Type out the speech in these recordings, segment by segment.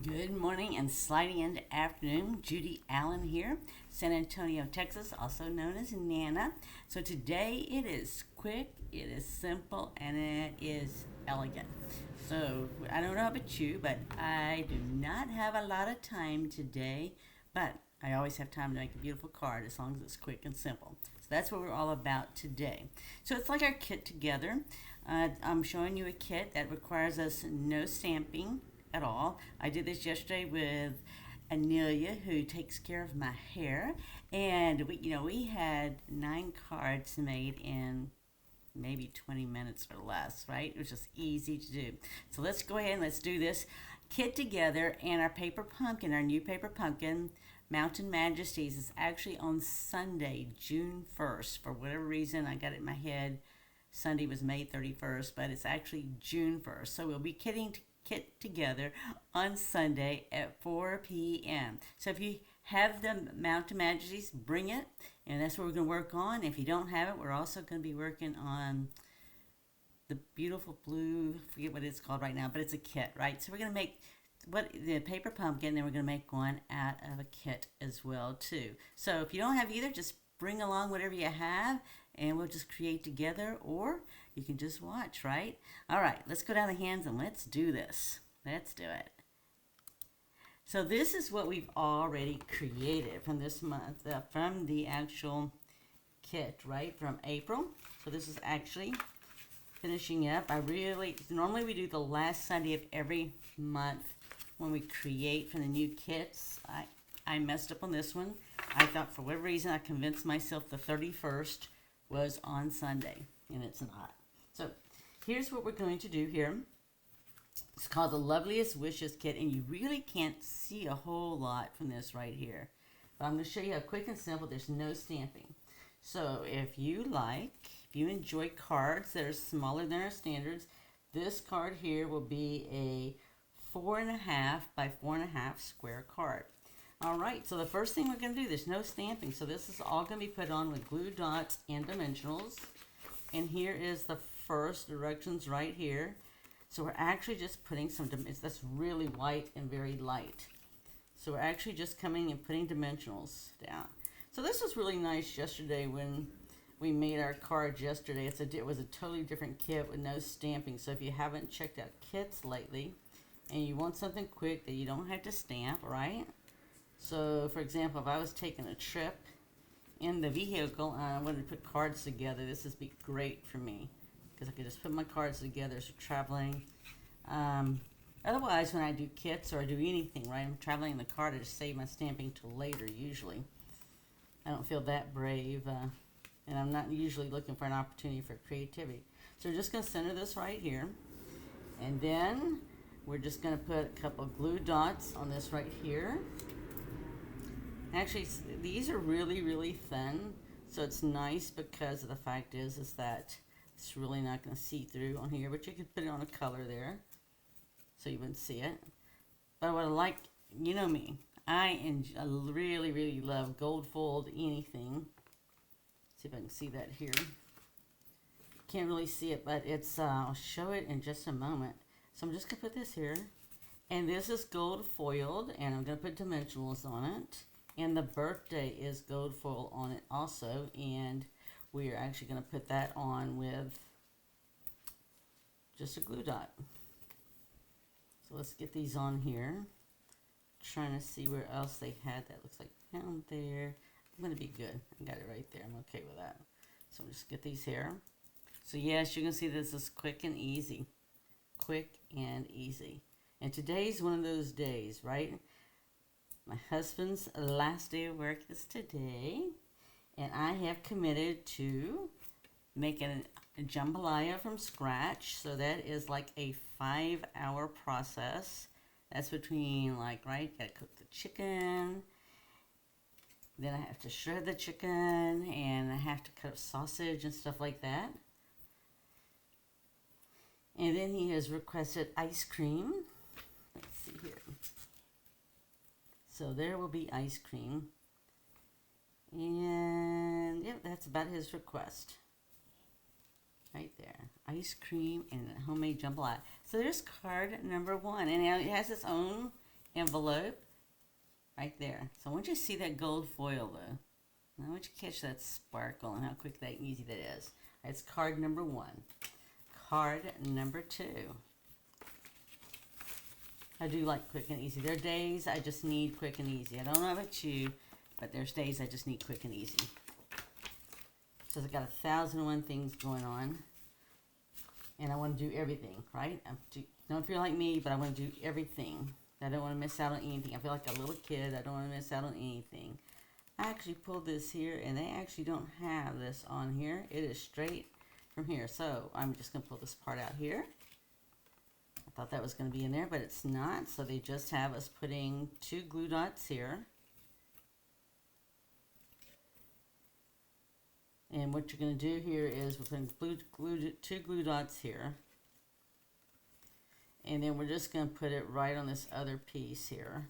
Good morning and sliding into afternoon. Judy Allen here, San Antonio, Texas, also known as Nana. So today it is quick, it is simple, and it is elegant. So I don't know about you, but I do not have a lot of time today, but I always have time to make a beautiful card as long as it's quick and simple. So that's what we're all about today. So it's like our kit together. I'm showing you a kit that requires us no stamping at all. I did this yesterday with Amelia, who takes care of my hair, and we had 9 cards made in maybe 20 minutes or less, right? It was just easy to do. So let's go ahead and let's do this kit together. And our paper pumpkin, our new paper pumpkin, Mountain Majesties, is actually on Sunday, June 1st. For whatever reason, I got it in my head. Sunday was May 31st, but it's actually June 1st. So we'll be kit together on Sunday at 4 p.m. So if you have the Mountain Majesties, bring it, and that's what we're going to work on. If you don't have it, we're also going to be working on the beautiful blue, I forget what it's called right now, but it's a kit, right? So we're going to make the paper pumpkin, then we're going to make one out of a kit as well too. So if you don't have either, just bring along whatever you have, and we'll just create together, or you can just watch, right? All right, let's go down the hands and let's do this. Let's do it. So this is what we've already created from this month, from the actual kit, right, from April. So this is actually finishing up. Normally we do the last Sunday of every month when we create from the new kits. I messed up on this one. I thought for whatever reason I convinced myself the 31st was on Sunday, and it's not. So here's what we're going to do here. It's called the Loveliest Wishes Kit, and you really can't see a whole lot from this right here. But I'm going to show you how quick and simple. There's no stamping. So if you enjoy cards that are smaller than our standards, this card here will be a 4.5 by 4.5 square card. All right, so the first thing we're going to do, there's no stamping, so this is all going to be put on with glue dots and dimensionals. And here is the first directions right here. So we're actually just putting that's really white and very light. So we're actually just coming and putting dimensionals down. So this was really nice yesterday when we made our cards yesterday. It was a totally different kit with no stamping. So if you haven't checked out kits lately and you want something quick that you don't have to stamp, right? So, for example, if I was taking a trip in the vehicle and I wanted to put cards together, this would be great for me because I could just put my cards together as traveling. Otherwise, when I do kits or I do anything, right, I'm traveling in the car to just save my stamping till later usually. I don't feel that brave, and I'm not usually looking for an opportunity for creativity. So we're just going to center this right here, and then we're just going to put a couple of glue dots on this right here. Actually, these are really, really thin, so it's nice because of the fact is that it's really not going to see through on here, but you could put it on a color there so you wouldn't see it. But what I like, you know me, I really, really love gold fold anything. See if I can see that here. Can't really see it, but it's I'll show it in just a moment. So I'm just going to put this here, and this is gold foiled, and I'm going to put dimensionals on it. And the birthday is gold foil on it also, and we are actually going to put that on with just a glue dot. So let's get these on here. Trying to see where else they had that. Looks like down there. I'm going to be good. I got it right there. I'm okay with that. So I'll just get these here. So yes, you can see this is quick and easy. Quick and easy. And today's one of those days, right? My husband's last day of work is today, and I have committed to making a jambalaya from scratch. So that is like a 5-hour process. That's between gotta cook the chicken, then I have to shred the chicken, and I have to cut up sausage and stuff like that. And then he has requested ice cream. Let's see here. So there will be ice cream. And yep, that's about his request. Right there. Ice cream and homemade jambalaya. So there's card number 1. And it has its own envelope right there. So I want you to see that gold foil though. I want you to catch that sparkle and how quick that easy that is. It's card number 1. Card number 2. I do like quick and easy. There are days I just need quick and easy. I don't know about you, but there's days I just need quick and easy. So I've got 1,001 things going on, and I want to do everything, right? Don't feel like me, but I want to do everything. I don't want to miss out on anything. I feel like a little kid. I don't want to miss out on anything. I actually pulled this here, and they actually don't have this on here. It is straight from here. So I'm just going to pull this part out here. I thought that was going to be in there, but it's not. So they just have us putting 2 glue dots here. And what you're going to do here is we're going to 2 glue dots here. And then we're just going to put it right on this other piece here.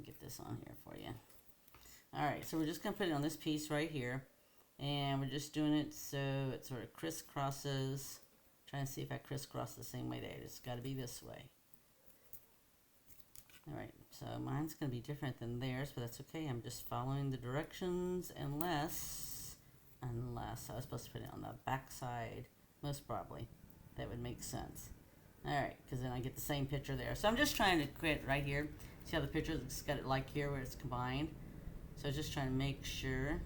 Get this on here for you. Alright, so we're just going to put it on this piece right here. And we're just doing it so it sort of crisscrosses. Trying to see if I crisscross the same way there. It's got to be this way. Alright, so mine's going to be different than theirs, but that's okay. I'm just following the directions unless I was supposed to put it on the back side. Most probably. That would make sense. Alright, because then I get the same picture there. So I'm just trying to quit right here. See how the picture has got it like here where it's combined? So I was just trying to make sure.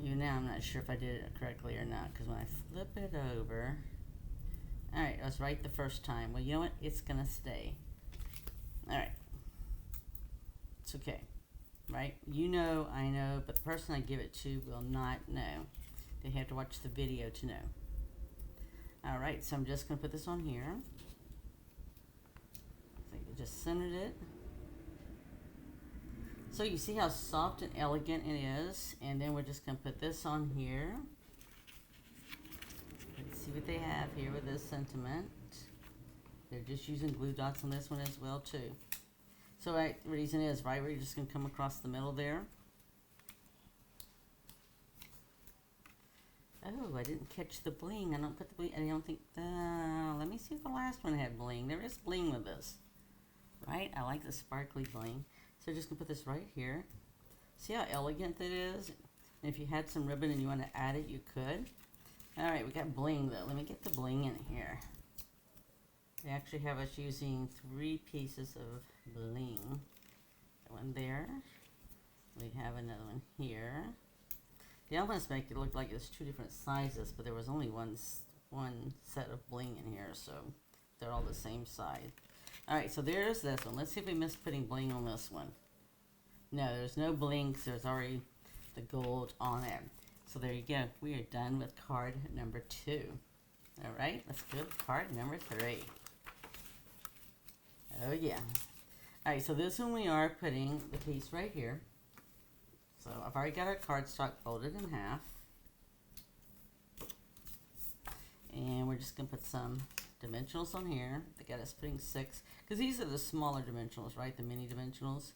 Even now I'm not sure if I did it correctly or not, because when I flip it over, alright, I was right the first time. Well, you know what? It's going to stay. Alright. It's okay. Right? You know, I know, but the person I give it to will not know. They have to watch the video to know. Alright, so I'm just going to put this on here. I think I just centered it. So you see how soft and elegant it is. And then we're just going to put this on here. Let's see what they have here with this sentiment. They're just using glue dots on this one as well too. So the reason is, right, we're just going to come across the middle there. Oh, I didn't catch the bling. I don't put the bling. I don't think. Let me see if the last one had bling. There is bling with this, right? I like the sparkly bling. So just gonna put this right here. See how elegant that is? And if you had some ribbon and you want to add it, you could. All right, we got bling though. Let me get the bling in here. They actually have us using 3 pieces of bling. That one there. We have another one here. They almost make it look like it's 2 different sizes, but there was only one set of bling in here, so they're all the same size. Alright, so there's this one. Let's see if we missed putting bling on this one. No, there's no bling because there's already the gold on it. So there you go. We are done with card number 2. Alright, let's go to card number 3. Oh yeah. Alright, so this one we are putting the piece right here. So I've already got our cardstock folded in half. And we're just going to put some dimensionals on here. They got us putting 6. Because these are the smaller dimensionals, right? The mini dimensionals.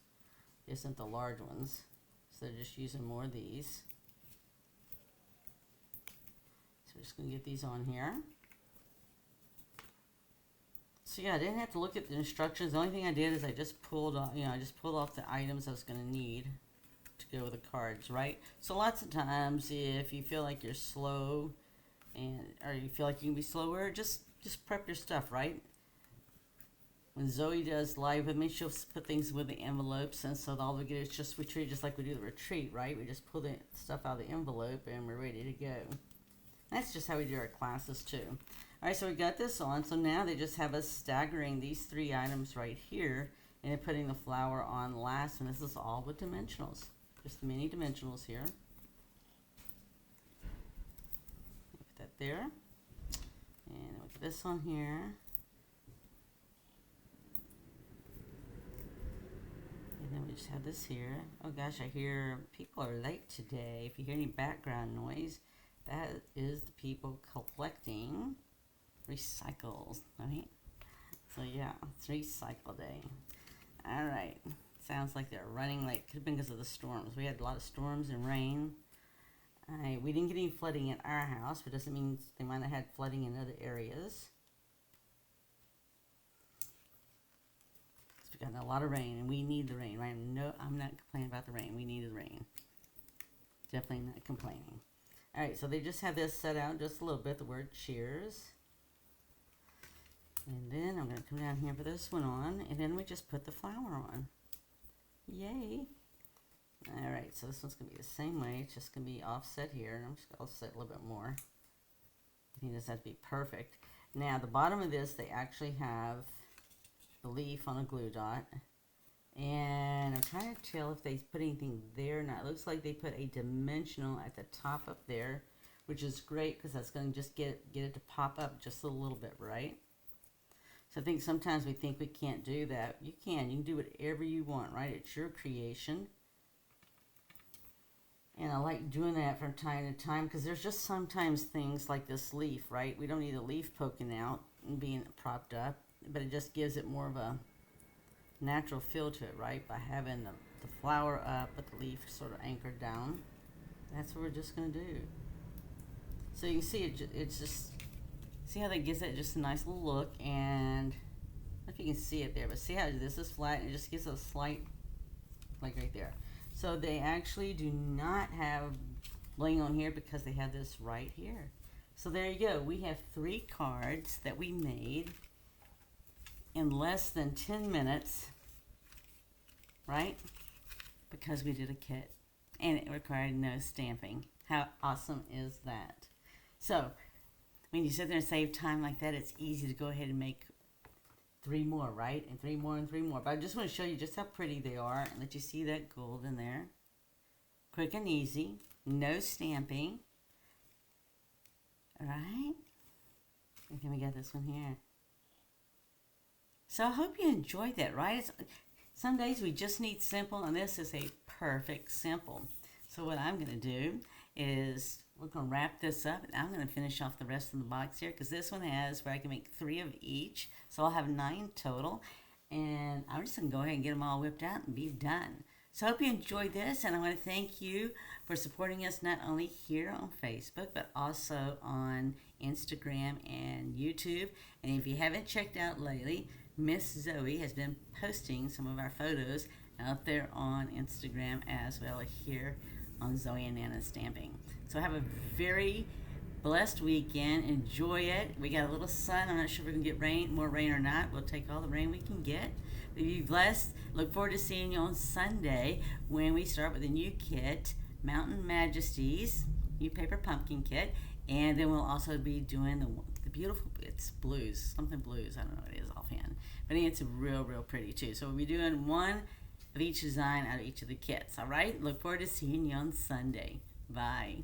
Isn't the large ones. So they're just using more of these. So we're just going to get these on here. So yeah, I didn't have to look at the instructions. The only thing I did is I just pulled off, I just pulled off the items I was going to need to go with the cards, right? So lots of times if you feel like you're slow or you feel like you can be slower, just prep your stuff, right? When Zoe does live with me, she'll put things with the envelopes, and so all we do is just retreat, just like we do the retreat, right? We just pull the stuff out of the envelope and we're ready to go. That's just how we do our classes too. Alright, so we got this on, so now they just have us staggering these 3 items right here and then putting the flower on last, and this is all with dimensionals. Just the mini dimensionals here. Put that there. And we'll put this on here. And then we just have this here. Oh gosh, I hear people are late today. If you hear any background noise, that is the people collecting recycles, right? So yeah, it's recycle day. Alright. Sounds like they're running late. Could have been because of the storms. We had a lot of storms and rain. We didn't get any flooding at our house, but doesn't mean they might have had flooding in other areas. So we got a lot of rain, and we need the rain, right? No, I'm not complaining about the rain. We need the rain. Definitely not complaining. All right, so they just have this set out just a little bit, the word cheers. And then I'm going to come down here for this one on, and then we just put the flower on. Yay. All right, so this one's going to be the same way. It's just going to be offset here, and I'm just going to offset a little bit more. I think this has to be perfect. Now, the bottom of this, they actually have the leaf on a glue dot. And I'm trying to tell if they put anything there or not. It looks like they put a dimensional at the top up there, which is great because that's going to just get it to pop up just a little bit, right? So I think sometimes we think we can't do that. You can do whatever you want, right? It's your creation. And I like doing that from time to time because there's just sometimes things like this leaf, right? We don't need a leaf poking out and being propped up, but it just gives it more of a natural feel to it, right? By having the flower up but the leaf sort of anchored down. That's what we're just going to do. So you can see it's just, see how that gives it just a nice little look, and I don't know if you can see it there, but see how this is flat and it just gives a slight, like right there. So they actually do not have bling on here because they have this right here. So there you go. We have 3 cards that we made in less than 10 minutes, right? Because we did a kit and it required no stamping. How awesome is that? So when you sit there and save time like that, it's easy to go ahead and make 3 more, right? And 3 more and 3 more. But I just want to show you just how pretty they are and let you see that gold in there. Quick and easy, no stamping. All right? And then we got this one here. So I hope you enjoyed that, right? Some days we just need simple, and this is a perfect simple. So what I'm going to do is we're going to wrap this up, and I'm going to finish off the rest of the box here because this one has where I can make 3 of each. So I'll have 9 total, and I'm just going to go ahead and get them all whipped out and be done. So I hope you enjoyed this, and I want to thank you for supporting us not only here on Facebook, but also on Instagram and YouTube. And if you haven't checked out lately, Miss Zoe has been posting some of our photos out there on Instagram as well as here on Zoe and Nana Stamping. So have a very blessed weekend. Enjoy it. We got a little sun. I'm not sure if we're going to get more rain or not. We'll take all the rain we can get. But be blessed. Look forward to seeing you on Sunday when we start with a new kit, Mountain Majesties, new paper pumpkin kit. And then we'll also be doing the beautiful, it's blues, something blues. I don't know what it is offhand. But it's real, real pretty too. So we'll be doing one of each design out of each of the kits. All right? Look forward to seeing you on Sunday. Bye.